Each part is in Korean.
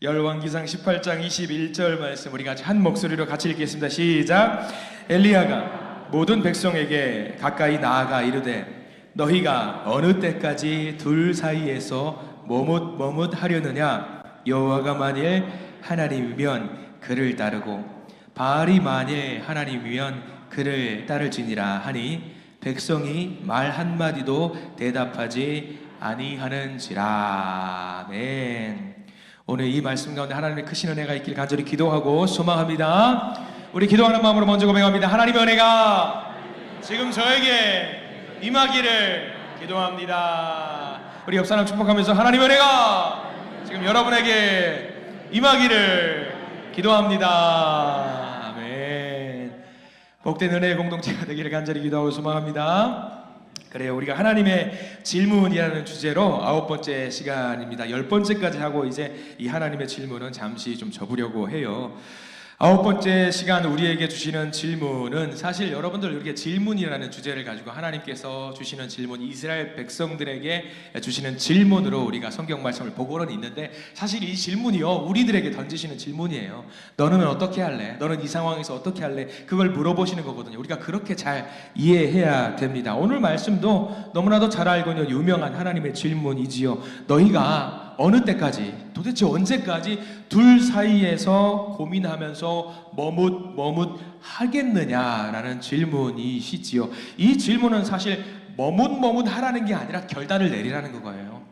열왕기상 18장 21절 말씀 우리 같이 한 목소리로 같이 읽겠습니다. 시작. 엘리야가 모든 백성에게 가까이 나아가 이르되 너희가 어느 때까지 둘 사이에서 머뭇머뭇하려느냐. 여호와가 만일 하나님이면 그를 따르고 바알이 만일 하나님이면 그를 따를지니라 하니 백성이 말 한마디도 대답하지 아니하는지라. 아멘. 오늘 이 말씀 가운데 하나님의 크신 은혜가 있길 간절히 기도하고 소망합니다. 우리 기도하는 마음으로 먼저 고백합니다. 하나님의 은혜가 지금 저에게 임하기를 기도합니다. 우리 옆 사람 축복하면서 하나님의 은혜가 지금 여러분에게 임하기를 기도합니다. 아멘. 복된 은혜의 공동체가 되기를 간절히 기도하고 소망합니다. 그래요. 우리가 하나님의 질문이라는 주제로 9번째 시간입니다. 10번째까지 하고 이제 이 하나님의 질문은 잠시 좀 접으려고 해요. 9번째 시간 우리에게 주시는 질문은 사실 여러분들 이렇게 질문이라는 주제를 가지고 하나님께서 주시는 질문, 이스라엘 백성들에게 주시는 질문으로 우리가 성경 말씀을 보고는 있는데 사실 이 질문이요 우리들에게 던지시는 질문이에요. 너는 어떻게 할래? 너는 이 상황에서 어떻게 할래? 그걸 물어보시는 거거든요. 우리가 그렇게 잘 이해해야 됩니다. 오늘 말씀도 너무나도 잘 알고 있는 유명한 하나님의 질문이지요. 너희가 어느 때까지, 도대체 언제까지 둘 사이에서 고민하면서 머뭇하겠느냐라는 질문이시지요. 이 질문은 사실 머뭇하라는 게 아니라 결단을 내리라는 거예요.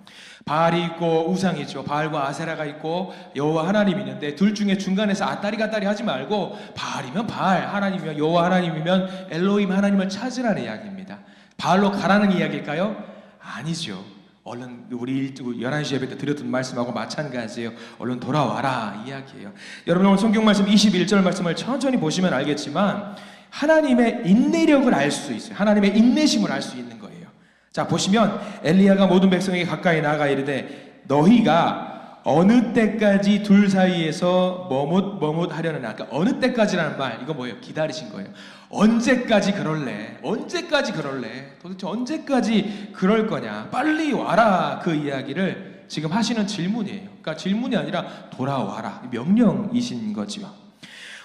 바알이 있고 우상이 있죠. 바알과 아세라가 있고 여호와 하나님이 있는데 둘 중에 중간에서 아따리 하지 말고 바알이면 바알, 하나님이면 여호와 하나님이면 엘로힘 하나님을 찾으라는 이야기입니다. 바알로 가라는 이야기일까요? 아니죠. 얼른 우리 11시 예배 때 드렸던 말씀하고 마찬가지예요. 얼른 돌아와라 이야기예요. 여러분 오늘 성경 말씀 21절 말씀을 천천히 보시면 알겠지만 하나님의 인내력을 알 수 있어요. 하나님의 인내심을 알 수 있는 거예요. 자 보시면 엘리야가 모든 백성에게 가까이 나아가 이르되 너희가 어느 때까지 둘 사이에서 머뭇하려느냐. 그러니까 어느 때까지라는 말 이거 뭐예요? 기다리신 거예요. 언제까지 그럴래? 언제까지 그럴래? 도대체 언제까지 그럴 거냐? 빨리 와라. 그 이야기를 지금 하시는 질문이에요. 그러니까 질문이 아니라 돌아와라. 명령이신 거지요.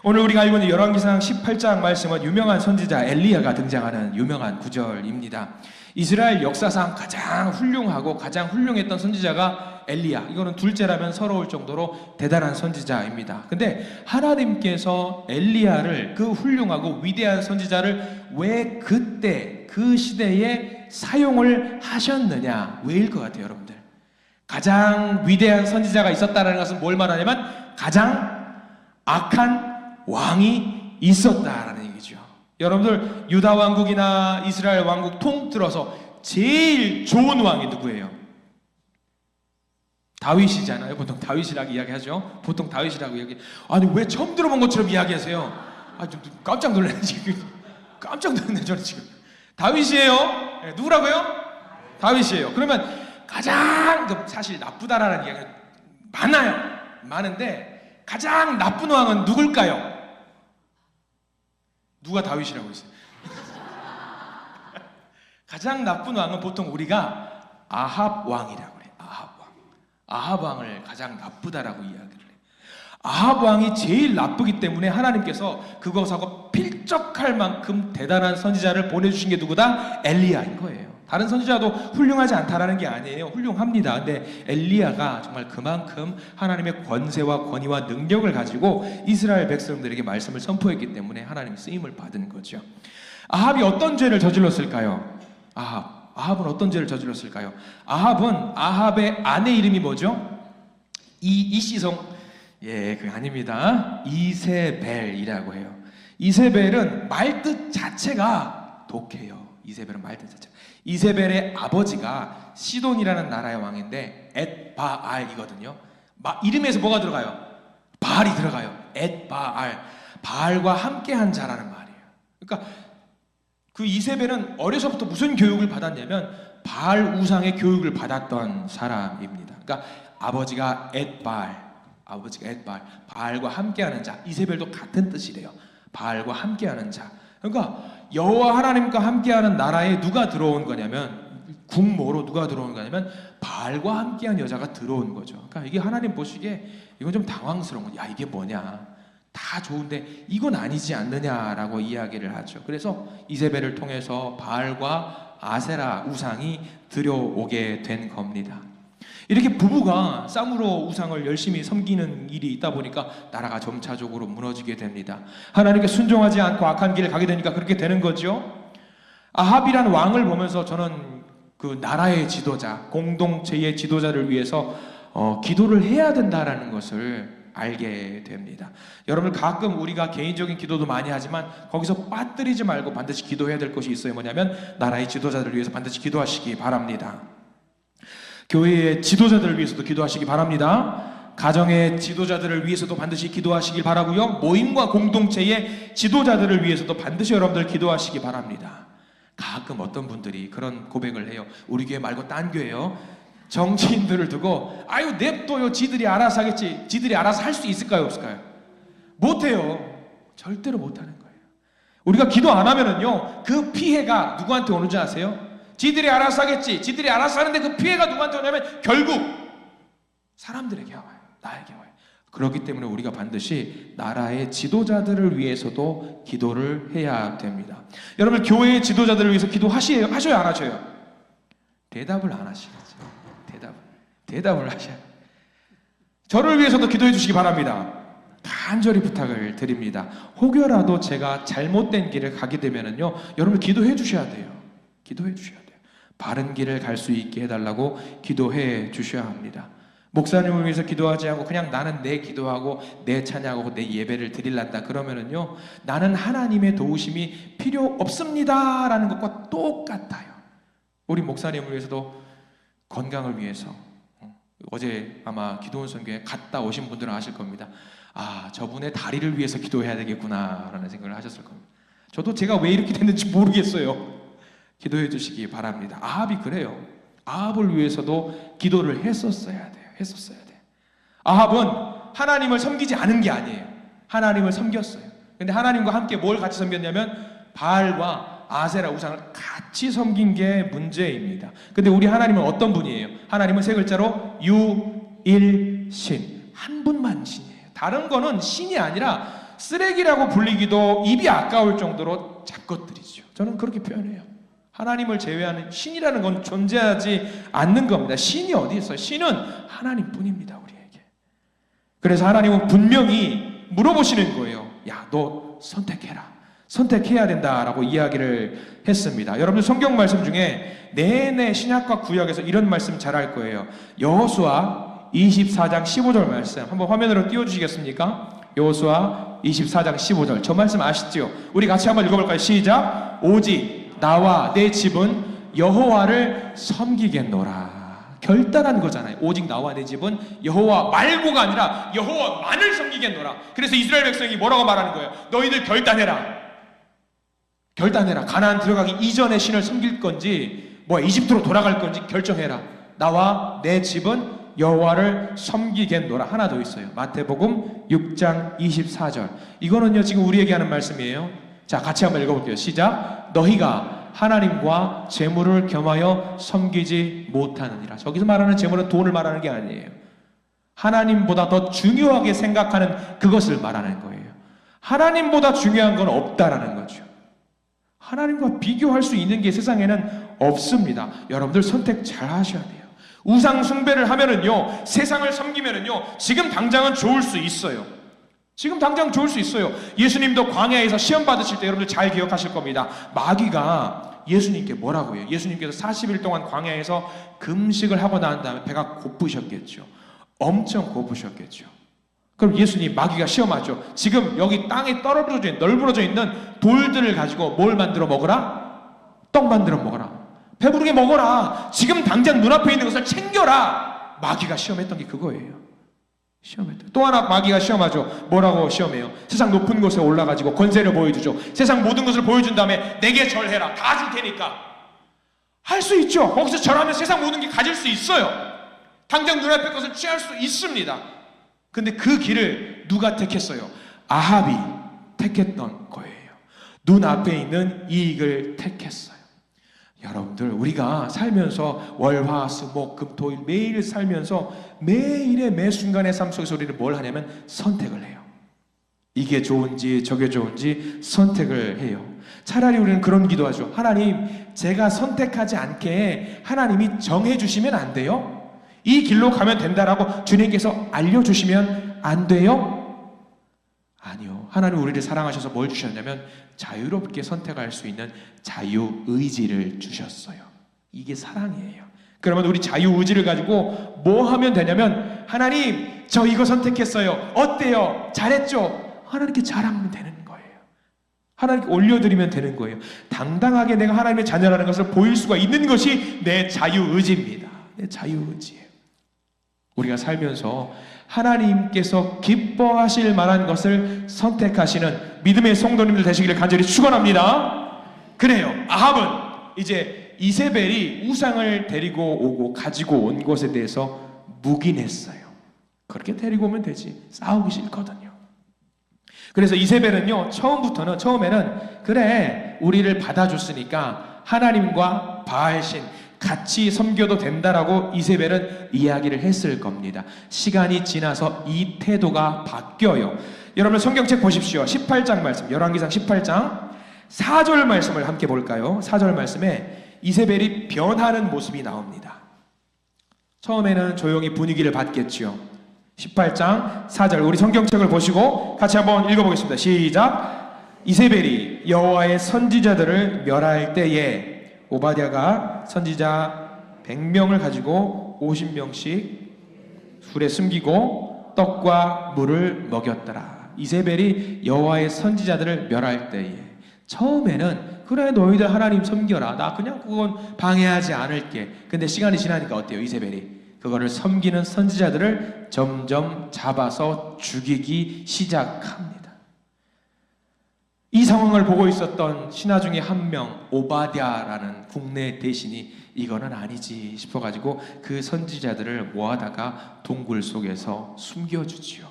오늘 우리가 알고 있는 열왕기상 18장 말씀은 유명한 선지자 엘리야가 등장하는 유명한 구절입니다. 이스라엘 역사상 가장 훌륭하고 가장 훌륭했던 선지자가 엘리야. 이거는 둘째라면 서러울 정도로 대단한 선지자입니다. 근데 하나님께서 엘리야를 그 훌륭하고 위대한 선지자를 왜 그때 그 시대에 사용을 하셨느냐? 왜일 것 같아요, 여러분들? 가장 위대한 선지자가 있었다는 것은 뭘 말하냐면 가장 악한 왕이 있었다라는 얘기죠. 여러분들 유다 왕국이나 이스라엘 왕국 통틀어서 제일 좋은 왕이 누구예요? 다윗이잖아요. 보통 다윗이라고 이야기하죠. 보통 다윗이라고 이야기. 아니 왜 처음 들어본 것처럼 이야기하세요? 좀 깜짝 놀랐네 지금. 깜짝 놀랐네 저는 지금. 다윗이에요. 네, 누구라고요? 다윗이에요. 그러면 가장 사실 나쁘다라는 이야기가 많아요. 많은데 가장 나쁜 왕은 누굴까요? 누가 다윗이라고 했어요? 가장 나쁜 왕은 보통 우리가 아합 왕이라고 그래요. 아합 왕을 가장 나쁘다라고 이야기를 해요. 아합 왕이 제일 나쁘기 때문에 하나님께서 그것하고 필적할 만큼 대단한 선지자를 보내주신 게 누구다? 엘리야인 거예요. 다른 선지자도 훌륭하지 않다라는 게 아니에요. 훌륭합니다. 근데 엘리야가 정말 그만큼 하나님의 권세와 권위와 능력을 가지고 이스라엘 백성들에게 말씀을 선포했기 때문에 하나님의 쓰임을 받은 거죠. 아합이 어떤 죄를 저질렀을까요? 아합은 어떤 죄를 저질렀을까요? 아합은 아합의 아내 이름이 뭐죠? 이시성. 그게 아닙니다. 이세벨이라고 해요. 이세벨은 말뜻 자체가 독해요. 이세벨은 말뜻 자체가. 이세벨의 아버지가 시돈이라는 나라의 왕인데 엣바알이거든요. 이름에서 뭐가 들어가요? 바알이 들어가요. 엣바알. 바알과 함께한 자라는 말이에요. 그러니까 그 이세벨은 어려서부터 무슨 교육을 받았냐면 바알 우상의 교육을 받았던 사람입니다. 그러니까 아버지가 엣바알, 바알과 함께하는 자. 이세벨도 같은 뜻이래요. 바알과 함께하는 자. 그러니까 여호와 하나님과 함께하는 나라에 누가 들어온 거냐면 북모로 누가 들어오는 거냐면 바알과 함께한 여자가 들어온 거죠. 그러니까 이게 하나님 보시기에 이건 좀 당황스러운 거예요. 야, 이게 뭐냐? 다 좋은데 이건 아니지 않느냐라고 이야기를 하죠. 그래서 이세벨을 통해서 바알과 아세라 우상이 들여오게 된 겁니다. 이렇게 부부가 쌍으로 우상을 열심히 섬기는 일이 있다 보니까 나라가 점차적으로 무너지게 됩니다. 하나님께 순종하지 않고 악한 길을 가게 되니까 그렇게 되는 거죠. 아합이라는 왕을 보면서 저는 그 나라의 지도자, 공동체의 지도자를 위해서 기도를 해야 된다라는 것을 알게 됩니다. 여러분, 가끔 우리가 개인적인 기도도 많이 하지만 거기서 빠뜨리지 말고 반드시 기도해야 될 것이 있어요. 뭐냐면 나라의 지도자들을 위해서 반드시 기도하시기 바랍니다. 교회의 지도자들을 위해서도 기도하시기 바랍니다. 가정의 지도자들을 위해서도 반드시 기도하시길 바라고요. 모임과 공동체의 지도자들을 위해서도 반드시 여러분들 기도하시기 바랍니다. 가끔 어떤 분들이 그런 고백을 해요. 우리 교회 말고 딴 교회요. 정치인들을 두고 아유 냅둬요. 지들이 알아서 하겠지. 지들이 알아서 할 수 있을까요? 없을까요? 못해요. 절대로 못하는 거예요. 우리가 기도 안 하면은요, 그 피해가 누구한테 오는지 아세요? 지들이 알아서 하겠지. 지들이 알아서 하는데 그 피해가 누구한테 오냐면 결국 사람들에게 와요. 나에게 와요. 그렇기 때문에 우리가 반드시 나라의 지도자들을 위해서도 기도를 해야 됩니다. 여러분, 교회의 지도자들을 위해서 기도하셔야 안 하셔요? 대답을 안 하시겠죠. 대답을 하셔야. 저를 위해서도 기도해 주시기 바랍니다. 간절히 부탁을 드립니다. 혹여라도 제가 잘못된 길을 가게 되면은요, 여러분 기도해 주셔야 돼요. 기도해 주셔야 돼요. 바른 길을 갈 수 있게 해달라고 기도해 주셔야 합니다. 목사님을 위해서 기도하지 않고 그냥 나는 내 기도하고 내 찬양하고 내 예배를 드릴란다 그러면은요, 나는 하나님의 도우심이 필요 없습니다라는 것과 똑같아요. 우리 목사님을 위해서도 건강을 위해서, 어제 아마 기도원 선교에 갔다 오신 분들은 아실 겁니다. 아, 저분의 다리를 위해서 기도해야 되겠구나 라는 생각을 하셨을 겁니다. 저도 제가 왜 이렇게 됐는지 모르겠어요. 기도해 주시기 바랍니다. 아합이 그래요. 아합을 위해서도 기도를 했었어야 돼요. 아합은 하나님을 섬기지 않은 게 아니에요. 하나님을 섬겼어요. 근데 하나님과 함께 뭘 같이 섬겼냐면 바알과 아세라 우상을 같이 섬긴 게 문제입니다. 근데 우리 하나님은 어떤 분이에요? 하나님은 세 글자로 유일신, 한 분만 신이에요. 다른 거는 신이 아니라 쓰레기라고 불리기도 입이 아까울 정도로 잡것들이죠. 저는 그렇게 표현해요. 하나님을 제외하는 신이라는 건 존재하지 않는 겁니다. 신이 어디 있어요? 신은 하나님뿐입니다, 우리에게. 그래서 하나님은 분명히 물어보시는 거예요. 야, 너 선택해라. 선택해야 된다라고 이야기를 했습니다. 여러분, 성경 말씀 중에 내내 신약과 구약에서 이런 말씀 잘 알 거예요. 여호수아 24장 15절 말씀 한번 화면으로 띄워주시겠습니까? 여호수아 24장 15절. 저 말씀 아시죠? 우리 같이 한번 읽어볼까요? 시작. 오직 나와 내 집은 여호와를 섬기겠노라. 결단한 거잖아요. 오직 나와 내 집은 여호와 말고가 아니라 여호와만을 섬기겠노라. 그래서 이스라엘 백성이 뭐라고 말하는 거예요? 너희들 결단해라. 가나안 들어가기 이전에 신을 섬길 건지 이집트로 돌아갈 건지 결정해라. 나와 내 집은 여호와를 섬기겠노라. 하나 더 있어요. 마태복음 6장 24절. 이거는요, 지금 우리에게 하는 말씀이에요. 자, 같이 한번 읽어볼게요. 시작. 너희가 하나님과 재물을 겸하여 섬기지 못하느니라. 저기서 말하는 재물은 돈을 말하는 게 아니에요. 하나님보다 더 중요하게 생각하는 그것을 말하는 거예요. 하나님보다 중요한 건 없다라는 거죠. 하나님과 비교할 수 있는 게 세상에는 없습니다. 여러분들 선택 잘 하셔야 돼요. 우상 숭배를 하면은요, 세상을 섬기면은요, 지금 당장은 좋을 수 있어요. 지금 당장 좋을 수 있어요. 예수님도 광야에서 시험 받으실 때 여러분들 잘 기억하실 겁니다. 마귀가 예수님께 뭐라고 해요? 예수님께서 40일 동안 광야에서 금식을 하고 난 다음에 배가 고프셨겠죠. 엄청 고프셨겠죠. 그럼 예수님, 마귀가 시험하죠. 지금 여기 땅에 널브러져 있는 돌들을 가지고 뭘 만들어 먹어라? 떡 만들어 먹어라. 배부르게 먹어라. 지금 당장 눈앞에 있는 것을 챙겨라. 마귀가 시험했던 게 그거예요. 또 하나 마귀가 시험하죠. 뭐라고 시험해요? 세상 높은 곳에 올라가지고 권세를 보여주죠. 세상 모든 것을 보여준 다음에 내게 절해라. 다 줄 테니까. 할 수 있죠. 거기서 절하면 세상 모든 게 가질 수 있어요. 당장 눈앞의 것을 취할 수 있습니다. 근데 그 길을 누가 택했어요? 아합이 택했던 거예요. 눈앞에 있는 이익을 택했어요. 여러분들, 우리가 살면서 월, 화, 수, 목, 금, 토, 일 매일 살면서 매일의 매 순간의 삶 속에서 우리는 뭘 하냐면 선택을 해요. 이게 좋은지 저게 좋은지 선택을 해요. 차라리 우리는 그런 기도하죠. 하나님, 제가 선택하지 않게 하나님이 정해주시면 안 돼요? 이 길로 가면 된다라고 주님께서 알려주시면 안 돼요? 아니요. 하나님 우리를 사랑하셔서 뭘 주셨냐면 자유롭게 선택할 수 있는 자유의지를 주셨어요. 이게 사랑이에요. 그러면 우리 자유의지를 가지고 뭐 하면 되냐면, 하나님 저 이거 선택했어요. 어때요? 잘했죠? 하나님께 자랑하면 되는 거예요. 하나님께 올려드리면 되는 거예요. 당당하게 내가 하나님의 자녀라는 것을 보일 수가 있는 것이 내 자유의지입니다. 내 자유의지예요. 우리가 살면서 하나님께서 기뻐하실 만한 것을 선택하시는 믿음의 성도님들 되시기를 간절히 축원합니다. 그래요. 아합은 이제 이세벨이 우상을 데리고 오고 가지고 온 것에 대해서 묵인했어요. 그렇게 데리고 오면 되지, 싸우기 싫거든요. 그래서 이세벨은요, 처음에는 그래 우리를 받아줬으니까 하나님과 바알신 같이 섬겨도 된다라고 이세벨은 이야기를 했을 겁니다. 시간이 지나서 이 태도가 바뀌어요. 여러분 성경책 보십시오. 18장 말씀, 열왕기상 18장 4절 말씀을 함께 볼까요? 4절 말씀에 이세벨이 변하는 모습이 나옵니다. 처음에는 조용히 분위기를 봤겠죠. 18장 4절, 우리 성경책을 보시고 같이 한번 읽어보겠습니다. 시작. 이세벨이 여호와의 선지자들을 멸할 때에 오바댜가 선지자 100명을 가지고 50명씩 술에 숨기고 떡과 물을 먹였더라. 이세벨이 여호와의 선지자들을 멸할 때에, 처음에는 그래 너희들 하나님 섬겨라, 나 그냥 그건 방해하지 않을게. 근데 시간이 지나니까 어때요? 이세벨이 그거를 섬기는 선지자들을 점점 잡아서 죽이기 시작합니다. 이 상황을 보고 있었던 신하 중에 한 명, 오바댜라는 국내 대신이 이거는 아니지 싶어가지고 그 선지자들을 모아다가 동굴 속에서 숨겨주지요.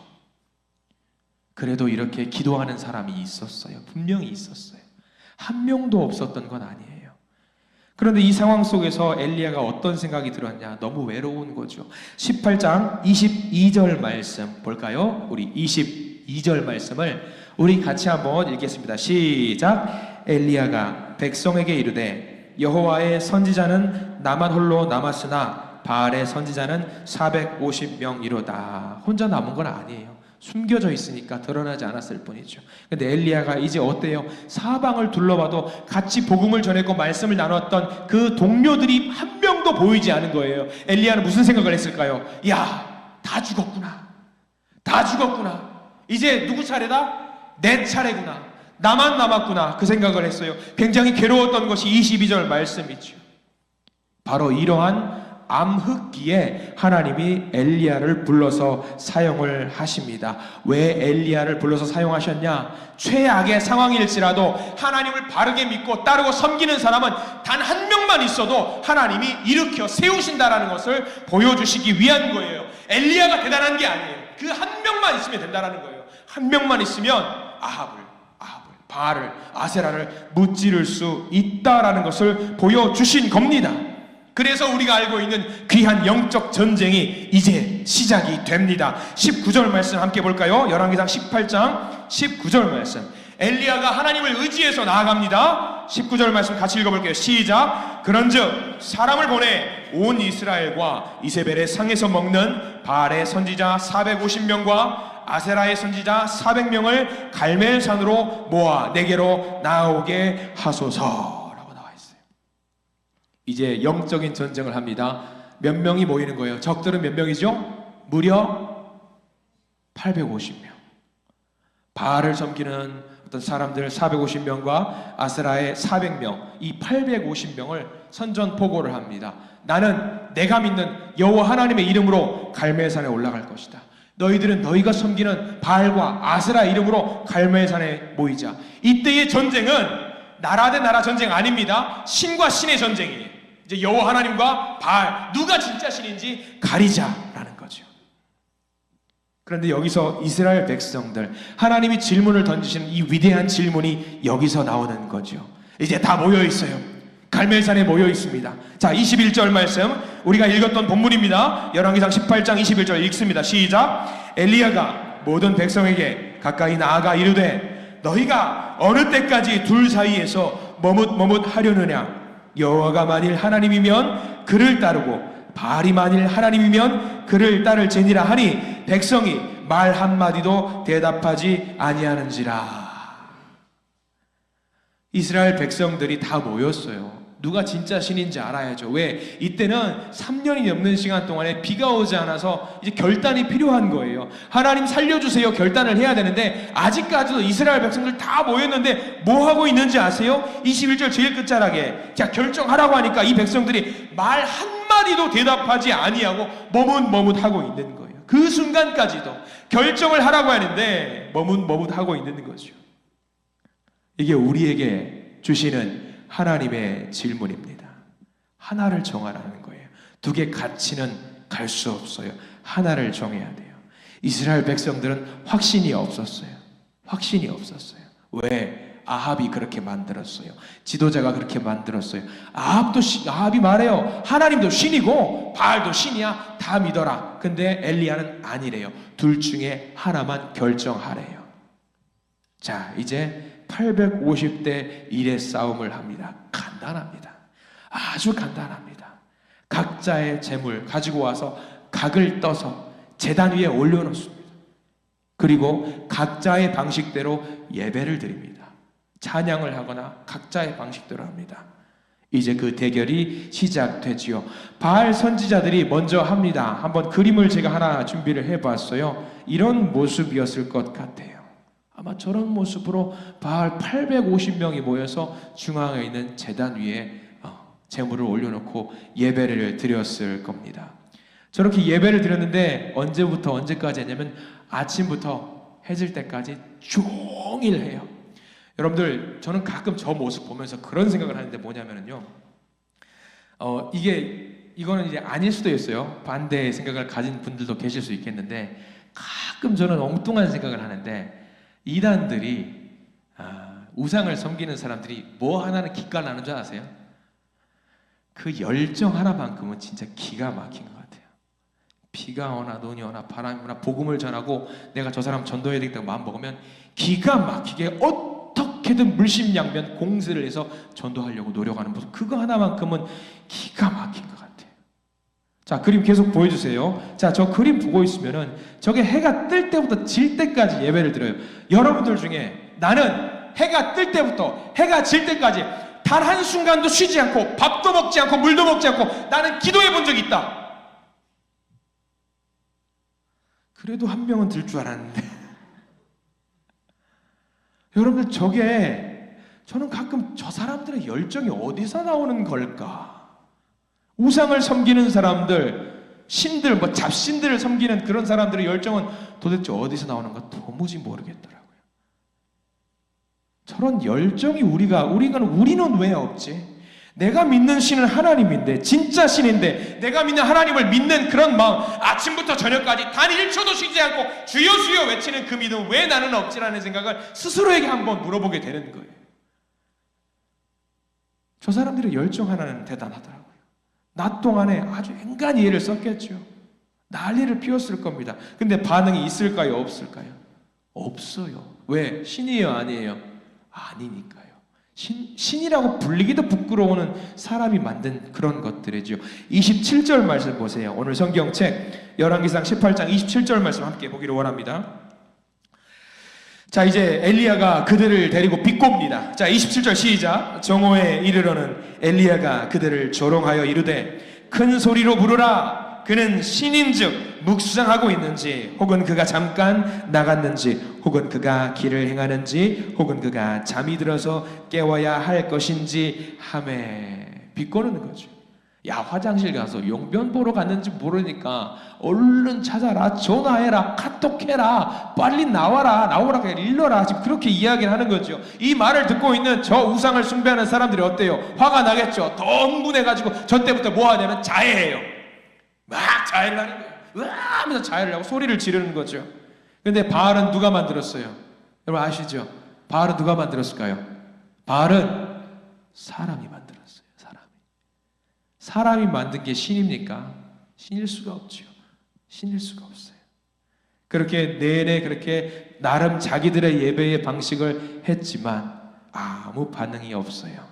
그래도 이렇게 기도하는 사람이 있었어요. 분명히 있었어요. 한 명도 없었던 건 아니에요. 그런데 이 상황 속에서 엘리야가 어떤 생각이 들었냐? 너무 외로운 거죠. 18장 22절 말씀 볼까요? 우리 22절 말씀을 우리 같이 한번 읽겠습니다. 시작. 엘리야가 백성에게 이르되 여호와의 선지자는 나만 홀로 남았으나 바알의 선지자는 450명이로다. 혼자 남은 건 아니에요. 숨겨져 있으니까 드러나지 않았을 뿐이죠. 근데 엘리야가 이제 어때요? 사방을 둘러봐도 같이 복음을 전했고 말씀을 나눴던 그 동료들이 한 명도 보이지 않은 거예요. 엘리야는 무슨 생각을 했을까요? 야, 다 죽었구나. 다 죽었구나. 이제 누구 차례다? 내 차례구나. 나만 남았구나. 그 생각을 했어요. 굉장히 괴로웠던 것이 22절 말씀이죠. 바로 이러한 암흑기에 하나님이 엘리야를 불러서 사용을 하십니다. 왜 엘리야를 불러서 사용하셨냐? 최악의 상황일지라도 하나님을 바르게 믿고 따르고 섬기는 사람은 단 한 명만 있어도 하나님이 일으켜 세우신다라는 것을 보여주시기 위한 거예요. 엘리야가 대단한 게 아니에요. 그 한 명만 있으면 된다라는 거예요. 한 명만 있으면 아합을, 바알을, 아세라를 무찌를 수 있다라는 것을 보여주신 겁니다. 그래서 우리가 알고 있는 귀한 영적 전쟁이 이제 시작이 됩니다. 19절 말씀 함께 볼까요? 열왕기상 18장 19절 말씀. 엘리야가 하나님을 의지해서 나아갑니다. 19절 말씀 같이 읽어볼게요. 시작. 그런즉 사람을 보내 온 이스라엘과 이세벨의 상에서 먹는 바알의 선지자 450명과 아세라의 선지자 400명을 갈멜산으로 모아 내게로 나오게 하소서라고 나와 있어요. 이제 영적인 전쟁을 합니다. 몇 명이 모이는 거예요? 적들은 몇 명이죠? 무려 850명. 바알을 섬기는 어떤 사람들 450명과 아세라의 400명, 이 850명을 선전포고를 합니다. 나는 내가 믿는 여호와 하나님의 이름으로 갈멜산에 올라갈 것이다. 너희들은 너희가 섬기는 바알과 아세라 이름으로 갈멜산에 모이자. 이때의 전쟁은 나라 대 나라 전쟁 아닙니다. 신과 신의 전쟁이에요. 이제 여호와 하나님과 바알, 누가 진짜 신인지 가리자라는 거죠. 그런데 여기서 이스라엘 백성들, 하나님이 질문을 던지시는 이 위대한 질문이 여기서 나오는 거죠. 이제 다 모여 있어요. 갈멜산에 모여 있습니다. 자, 21절 말씀 우리가 읽었던 본문입니다. 열왕기상 18장 21절 읽습니다. 시작. 엘리야가 모든 백성에게 가까이 나아가 이르되 너희가 어느 때까지 둘 사이에서 머뭇머뭇하려느냐. 여호와가 만일 하나님이면 그를 따르고 바알이 만일 하나님이면 그를 따를지니라 하니 백성이 말 한마디도 대답하지 아니하는지라. 이스라엘 백성들이 다 모였어요. 누가 진짜 신인지 알아야죠. 왜? 이때는 3년이 넘는 시간 동안에 비가 오지 않아서 이제 결단이 필요한 거예요. 하나님 살려주세요 결단을 해야 되는데 아직까지도 이스라엘 백성들 다 모였는데 뭐 하고 있는지 아세요? 21절 제일 끝자락에 자 결정하라고 하니까 이 백성들이 말 한마디도 대답하지 아니하고 머뭇머뭇하고 있는 거예요. 그 순간까지도 결정을 하라고 하는데 머뭇머뭇하고 있는 거죠. 이게 우리에게 주시는 하나님의 질문입니다. 하나를 정하라는 거예요. 두 개 같이는 갈 수 없어요. 하나를 정해야 돼요. 이스라엘 백성들은 확신이 없었어요. 확신이 없었어요. 왜? 아합이 그렇게 만들었어요. 지도자가 그렇게 만들었어요. 아합이 말해요. 하나님도 신이고 바알도 신이야. 다 믿어라. 근데 엘리야는 아니래요. 둘 중에 하나만 결정하래요. 자, 이제 850대 1의 싸움을 합니다. 간단합니다. 아주 간단합니다. 각자의 재물 가지고 와서 각을 떠서 제단 위에 올려놓습니다. 그리고 각자의 방식대로 예배를 드립니다. 찬양을 하거나 각자의 방식대로 합니다. 이제 그 대결이 시작되지요. 바알 선지자들이 먼저 합니다. 한번 그림을 제가 하나 준비를 해봤어요. 이런 모습이었을 것 같아요. 아마 저런 모습으로 바알 850명이 모여서 중앙에 있는 제단 위에 제물을 올려놓고 예배를 드렸을 겁니다. 저렇게 예배를 드렸는데 언제부터 언제까지 했냐면 아침부터 해질 때까지 종일 해요. 여러분들 저는 가끔 저 모습 보면서 그런 생각을 하는데 뭐냐면요, 이거는 이제 아닐 수도 있어요. 반대의 생각을 가진 분들도 계실 수 있겠는데 가끔 저는 엉뚱한 생각을 하는데 이단들이 우상을 섬기는 사람들이 뭐 하나는 기가 나는 줄 아세요? 그 열정 하나만큼은 진짜 기가 막힌 것 같아요. 비가 오나 눈이 오나 바람이 오나 복음을 전하고 내가 저 사람 전도해야 되겠다고 마음 먹으면 기가 막히게 어떻게든 물심양면 공세를 해서 전도하려고 노력하는 모습, 그거 하나만큼은 기가 막힌 것 같아요. 자, 그림 계속 보여주세요. 자, 저 그림 보고 있으면은 저게 해가 뜰 때부터 질 때까지 예배를 드려요. 여러분들 중에 나는 해가 뜰 때부터 해가 질 때까지 단 한순간도 쉬지 않고 밥도 먹지 않고 물도 먹지 않고 나는 기도해 본 적이 있다. 그래도 한 명은 들 줄 알았는데 여러분들 저는 가끔 저 사람들의 열정이 어디서 나오는 걸까? 우상을 섬기는 사람들, 신들, 잡신들을 섬기는 그런 사람들의 열정은 도대체 어디서 나오는가 도무지 모르겠더라고요. 저런 열정이 우리는 왜 없지? 내가 믿는 신은 하나님인데, 진짜 신인데, 내가 믿는 하나님을 믿는 그런 마음, 아침부터 저녁까지 단 1초도 쉬지 않고 주여 주여 외치는 그 믿음 왜 나는 없지라는 생각을 스스로에게 한번 물어보게 되는 거예요. 저 사람들의 열정 하나는 대단하더라고요. 낮 동안에 아주 앵간히 애를 썼겠죠. 난리를 피웠을 겁니다. 근데 반응이 있을까요? 없을까요? 없어요. 왜? 신이에요? 아니에요? 아니니까요. 신이라고 불리기도 부끄러워하는 사람이 만든 그런 것들이죠. 27절 말씀 보세요. 오늘 성경책 열왕기상 18장 27절 말씀 함께 보기를 원합니다. 자, 이제 엘리야가 그들을 데리고 비꼽니다. 자, 27절 시작. 정오에 이르러는 엘리야가 그들을 조롱하여 이르되 큰 소리로 부르라. 그는 신인즉 묵상하고 있는지, 혹은 그가 잠깐 나갔는지, 혹은 그가 길을 행하는지, 혹은 그가 잠이 들어서 깨워야 할 것인지 하매. 비꼬는 거죠. 야, 화장실 가서 용변 보러 갔는지 모르니까 얼른 찾아라, 전화해라, 카톡해라, 빨리 나오라, 일러라. 지금 그렇게 이야기를 하는 거죠. 이 말을 듣고 있는 저 우상을 숭배하는 사람들이 어때요? 화가 나겠죠. 더 흥분해가지고 저 때부터 뭐 하냐면 자해해요. 막 자해를 하는 거예요. 으아 하면서 자해를 하고 소리를 지르는 거죠. 근데 바알은 누가 만들었어요? 여러분 아시죠? 바알은 누가 만들었을까요? 바알은 사람이 만들었어요. 사람. 사람이 만든 게 신입니까? 신일 수가 없죠. 신일 수가 없어요. 그렇게 내내 그렇게 나름 자기들의 예배의 방식을 했지만 아무 반응이 없어요.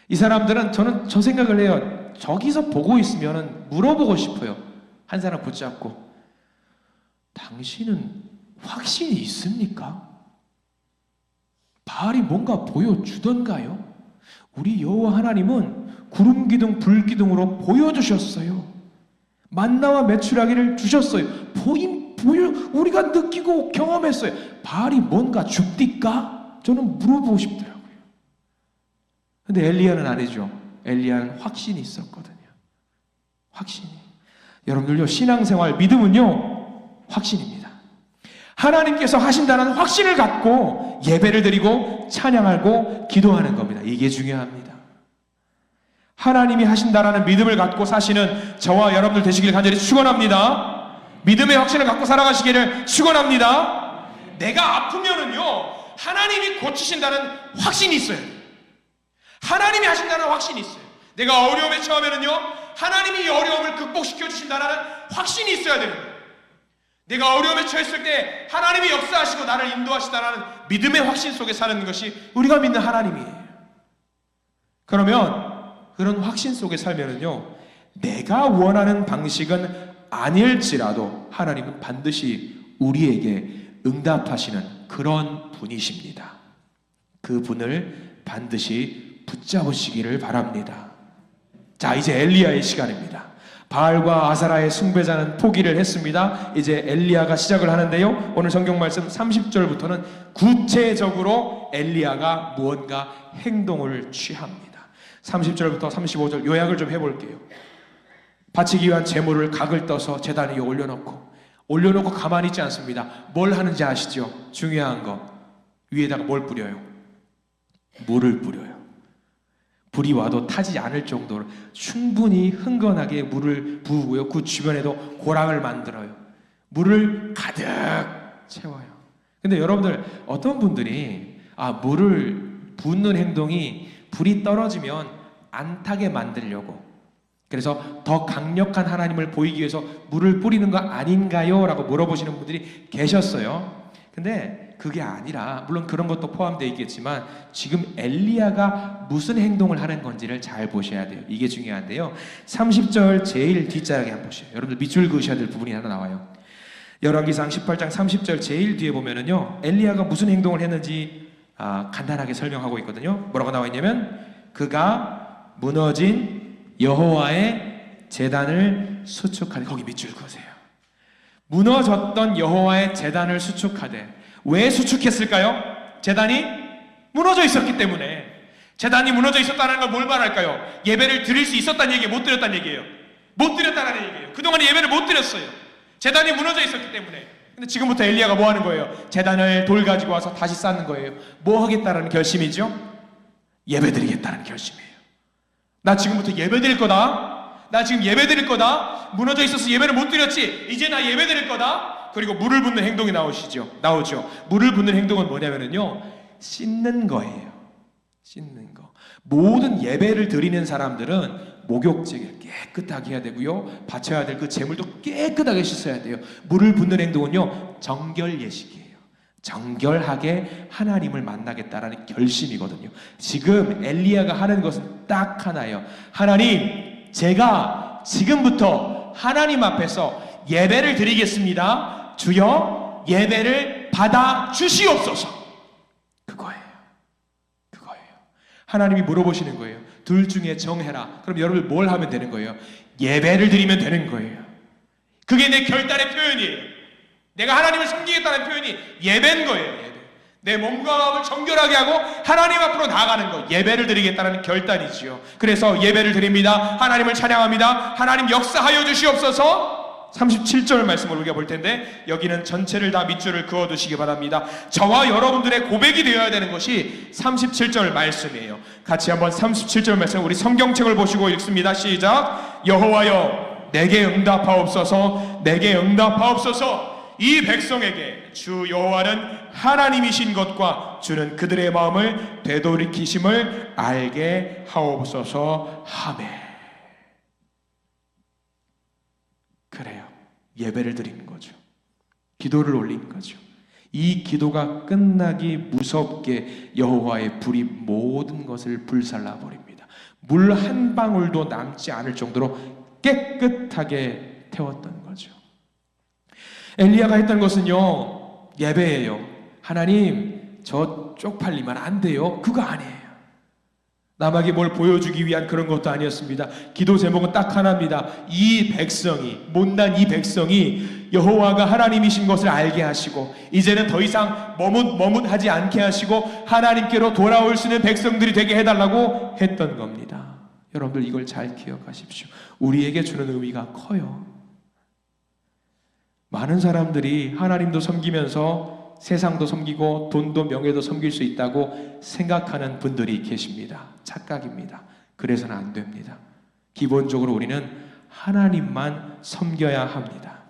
이 사람들은 저는 저 생각을 해요. 저기서 보고 있으면 물어보고 싶어요. 한 사람 붙잡고 당신은 확신이 있습니까? 바알이 뭔가 보여주던가요? 우리 여호와 하나님은 구름 기둥 불 기둥으로 보여주셨어요. 만나와 메추라기를 주셨어요. 우리가 느끼고 경험했어요. 바알이 뭔가 줍디까? 저는 물어보고 싶더라고요. 근데 엘리야는 아니죠. 엘리야는 확신이 있었거든요. 확신이. 여러분들요, 신앙생활 믿음은요 확신입니다. 하나님께서 하신다는 확신을 갖고 예배를 드리고 찬양하고 기도하는 겁니다. 이게 중요합니다. 하나님이 하신다라는 믿음을 갖고 사시는 저와 여러분들 되시길 간절히 축원합니다. 믿음의 확신을 갖고 살아가시기를 축원합니다. 내가 아프면은요 하나님이 고치신다는 확신이 있어요. 하나님이 하신다는 확신이 있어요. 내가 어려움에 처하면은요 하나님이 이 어려움을 극복시켜 주신다는 확신이 있어야 되는 거예요. 내가 어려움에 처했을 때 하나님이 역사하시고 나를 인도하시다라는 믿음의 확신 속에 사는 것이 우리가 믿는 하나님이에요. 그러면 그런 확신 속에 살면은요 내가 원하는 방식은 아닐지라도 하나님은 반드시 우리에게 응답하시는 그런 분이십니다. 그 분을 반드시 붙잡으시기를 바랍니다. 자, 이제 엘리야의 시간입니다. 바알과 아사라의 숭배자는 포기를 했습니다. 이제 엘리야가 시작을 하는데요, 오늘 성경 말씀 30절부터는 구체적으로 엘리야가 무언가 행동을 취합니다. 30절부터 35절 요약을 좀 해볼게요. 바치기 위한 제물을 각을 떠서 제단 위에 올려놓고 가만히 있지 않습니다. 뭘 하는지 아시죠? 중요한 거, 위에다가 뭘 뿌려요? 물을 뿌려요. 불이 와도 타지 않을 정도로 충분히 흥건하게 물을 부으고요, 그 주변에도 고랑을 만들어요. 물을 가득 채워요. 근데 여러분들, 어떤 분들이 물을 붓는 행동이 불이 떨어지면 안 타게 만들려고, 그래서 더 강력한 하나님을 보이기 위해서 물을 뿌리는 거 아닌가요? 라고 물어보시는 분들이 계셨어요. 근데 그게 아니라, 물론 그런 것도 포함되어 있겠지만 지금 엘리야가 무슨 행동을 하는 건지를 잘 보셔야 돼요. 이게 중요한데요, 30절 제일 뒷자락에 한번 보세요. 여러분들 밑줄 그으셔야 될 부분이 하나 나와요. 열왕기상 18장 30절 제일 뒤에 보면은요, 엘리야가 무슨 행동을 했는지 간단하게 설명하고 있거든요. 뭐라고 나와 있냐면, 그가 무너진 여호와의 제단을 수축하되, 거기 밑줄 그으세요. 무너졌던 여호와의 제단을 수축하되. 왜 수축했을까요? 제단이 무너져 있었기 때문에. 제단이 무너져 있었다는 걸 뭘 말할까요? 예배를 드릴 수 있었다는 얘기예요? 못 드렸다는 얘기예요? 못 드렸다는 얘기예요. 그동안 예배를 못 드렸어요. 제단이 무너져 있었기 때문에. 근데 지금부터 엘리야가 뭐 하는 거예요? 제단을 돌 가지고 와서 다시 쌓는 거예요. 뭐 하겠다는 결심이죠? 예배 드리겠다는 결심이에요. 나 지금부터 예배 드릴 거다. 나 지금 예배 드릴 거다. 무너져 있어서 예배를 못 드렸지. 이제 나 예배 드릴 거다. 그리고 물을 붓는 행동이 나오죠. 물을 붓는 행동은 뭐냐면요, 씻는 거예요. 씻는 거. 모든 예배를 드리는 사람들은 목욕제를 깨끗하게 해야 되고요, 바쳐야 될 그 제물도 깨끗하게 씻어야 돼요. 물을 붓는 행동은요, 정결 예식이에요. 정결하게 하나님을 만나겠다라는 결심이거든요. 지금 엘리야가 하는 것은 딱 하나예요. 하나님, 제가 지금부터 하나님 앞에서 예배를 드리겠습니다. 주여, 예배를 받아 주시옵소서. 그거예요. 하나님이 물어보시는 거예요. 둘 중에 정해라. 그럼 여러분 뭘 하면 되는 거예요? 예배를 드리면 되는 거예요. 그게 내 결단의 표현이에요. 내가 하나님을 섬기겠다는 표현이 예배인 거예요. 예배. 내 몸과 마음을 정결하게 하고 하나님 앞으로 나아가는 거, 예배를 드리겠다는 결단이지요. 그래서 예배를 드립니다. 하나님을 찬양합니다. 하나님 역사하여 주시옵소서. 37절 말씀을 우리가 볼 텐데, 여기는 전체를 다 밑줄을 그어두시기 바랍니다. 저와 여러분들의 고백이 되어야 되는 것이 37절 말씀이에요. 같이 한번 37절 말씀 우리 성경책을 보시고 읽습니다. 시작. 여호와여, 내게 응답하옵소서. 내게 응답하옵소서. 이 백성에게 주 여호와는 하나님이신 것과 주는 그들의 마음을 되돌이키심을 알게 하옵소서. 아멘. 예배를 드리는 거죠. 기도를 올리는 거죠. 이 기도가 끝나기 무섭게 여호와의 불이 모든 것을 불살라 버립니다. 물 한 방울도 남지 않을 정도로 깨끗하게 태웠던 거죠. 엘리야가 했던 것은요, 예배예요. 하나님, 저 쪽팔리면 안 돼요. 그거 아니에요. 남에게 뭘 보여주기 위한 그런 것도 아니었습니다. 기도 제목은 딱 하나입니다. 이 백성이, 못난 이 백성이 여호와가 하나님이신 것을 알게 하시고 이제는 더 이상 머뭇머뭇하지 않게 하시고 하나님께로 돌아올 수 있는 백성들이 되게 해달라고 했던 겁니다. 여러분들 이걸 잘 기억하십시오. 우리에게 주는 의미가 커요. 많은 사람들이 하나님도 섬기면서 세상도 섬기고 돈도 명예도 섬길 수 있다고 생각하는 분들이 계십니다. 착각입니다. 그래서는 안 됩니다. 기본적으로 우리는 하나님만 섬겨야 합니다.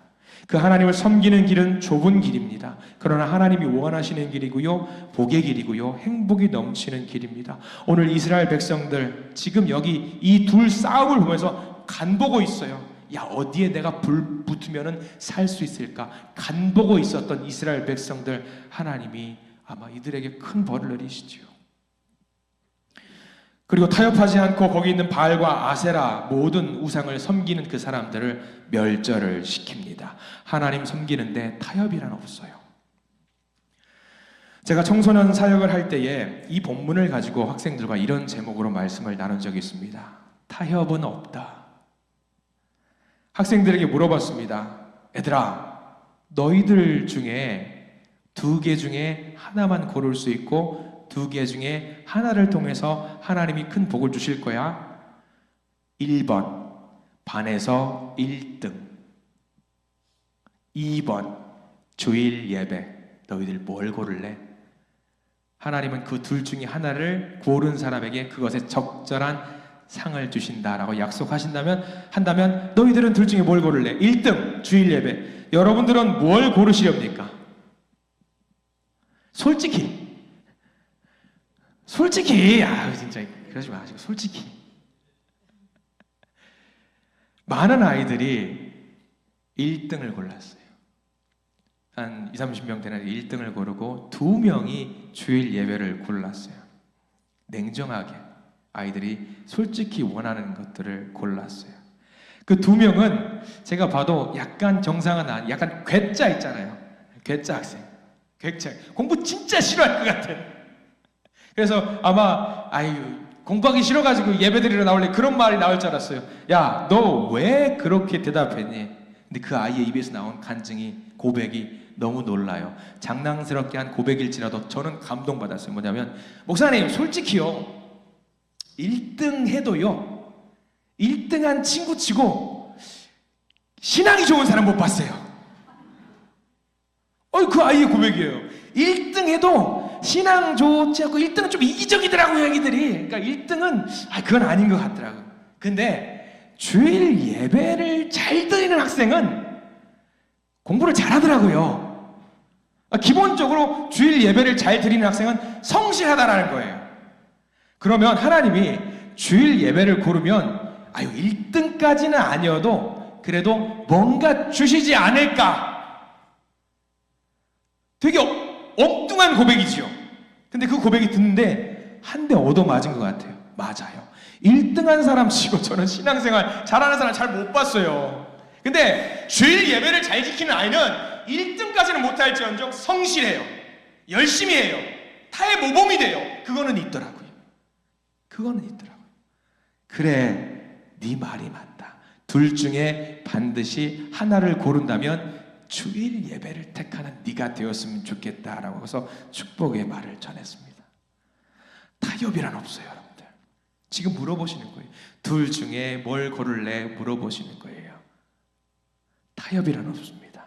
그 하나님을 섬기는 길은 좁은 길입니다. 그러나 하나님이 원하시는 길이고요, 복의 길이고요, 행복이 넘치는 길입니다. 오늘 이스라엘 백성들 지금 여기 이 둘 싸움을 보면서 간보고 있어요. 야, 어디에 내가 불 붙으면 살 수 있을까? 간보고 있었던 이스라엘 백성들, 하나님이 아마 이들에게 큰 벌을 내리시지요. 그리고 타협하지 않고 거기 있는 바알과 아세라 모든 우상을 섬기는 그 사람들을 멸절을 시킵니다. 하나님 섬기는데 타협이란 없어요. 제가 청소년 사역을 할 때에 이 본문을 가지고 학생들과 이런 제목으로 말씀을 나눈 적이 있습니다. 타협은 없다. 학생들에게 물어봤습니다. 얘들아, 너희들 중에 2개 중에 하나만 고를 수 있고 2개 중에 하나를 통해서 하나님이 큰 복을 주실 거야. 1번, 반에서 1등. 2번, 주일 예배. 너희들 뭘 고를래? 하나님은 그 둘 중에 하나를 고른 사람에게 그것에 적절한 상을 주신다라고 한다면 너희들은 둘 중에 뭘 고를래? 1등, 주일 예배. 여러분들은 뭘 고르시렵니까? 솔직히, 진짜 그러지 마시고 솔직히. 많은 아이들이 1등을 골랐어요. 한 20-30명 되는 1등을 고르고 2명이 주일 예배를 골랐어요. 냉정하게 아이들이 솔직히 원하는 것들을 골랐어요. 그 2명은 제가 봐도 약간 정상은 아니, 약간 괴짜 있잖아요. 괴짜 학생. 괴짜. 공부 진짜 싫어할 것 같아. 그래서 아마 공부하기 싫어가지고 예배드리러 나올래 그런 말이 나올 줄 알았어요. 야, 너 왜 그렇게 대답했니? 근데 그 아이의 입에서 나온 간증이, 고백이 너무 놀라요. 장난스럽게 한 고백일지라도 저는 감동받았어요. 뭐냐면, 목사님 솔직히요, 1등 해도요 1등한 친구치고 신앙이 좋은 사람 못 봤어요. 그 아이의 고백이에요. 1등 해도 신앙 좋지 않고 1등은 좀 이기적이더라고요, 애기들이. 그러니까 1등은 그건 아닌 것 같더라고요. 근데 주일 예배를 잘 드리는 학생은 공부를 잘하더라고요. 기본적으로 주일 예배를 잘 드리는 학생은 성실하다라는 거예요. 그러면 하나님이 주일 예배를 고르면 1등까지는 아니어도 그래도 뭔가 주시지 않을까. 되게 엉뚱한 고백이지요. 근데 그 고백이 듣는데 한 대 얻어맞은 것 같아요. 맞아요. 1등한 사람 치고 저는 신앙생활 잘하는 사람 잘 못 봤어요. 근데 주일 예배를 잘 지키는 아이는 1등까지는 못할지언정 성실해요. 열심히 해요. 타의 모범이 돼요. 그거는 있더라고요. 그래, 네 말이 맞다. 둘 중에 반드시 하나를 고른다면 주일 예배를 택하는 네가 되었으면 좋겠다라고 해서 축복의 말을 전했습니다. 타협이란 없어요, 여러분들. 지금 물어보시는 거예요. 둘 중에 뭘 고를래? 물어보시는 거예요. 타협이란 없습니다.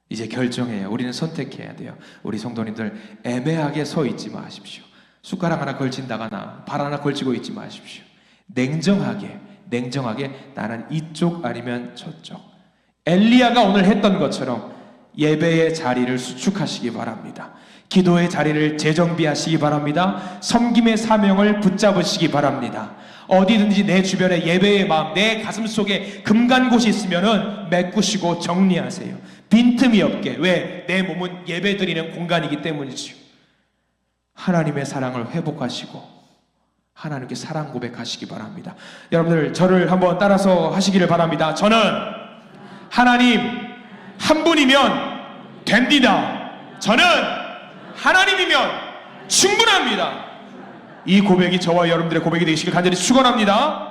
이제 결정해요. 우리는 선택해야 돼요. 우리 성도님들 애매하게 서 있지 마십시오. 숟가락 하나 걸친다거나 발 하나 걸치고 있지 마십시오. 냉정하게 나는 이쪽 아니면 저쪽. 엘리야가 오늘 했던 것처럼 예배의 자리를 수축하시기 바랍니다. 기도의 자리를 재정비하시기 바랍니다. 섬김의 사명을 붙잡으시기 바랍니다. 어디든지 내 주변에 예배의 마음, 내 가슴 속에 금간 곳이 있으면은 메꾸시고 정리하세요. 빈틈이 없게. 왜? 내 몸은 예배 드리는 공간이기 때문이죠. 하나님의 사랑을 회복하시고 하나님께 사랑 고백하시기 바랍니다. 여러분들 저를 한번 따라서 하시기를 바랍니다. 저는 하나님 한 분이면 됩니다. 저는 하나님이면 충분합니다. 이 고백이 저와 여러분들의 고백이 되시길 간절히 축원합니다.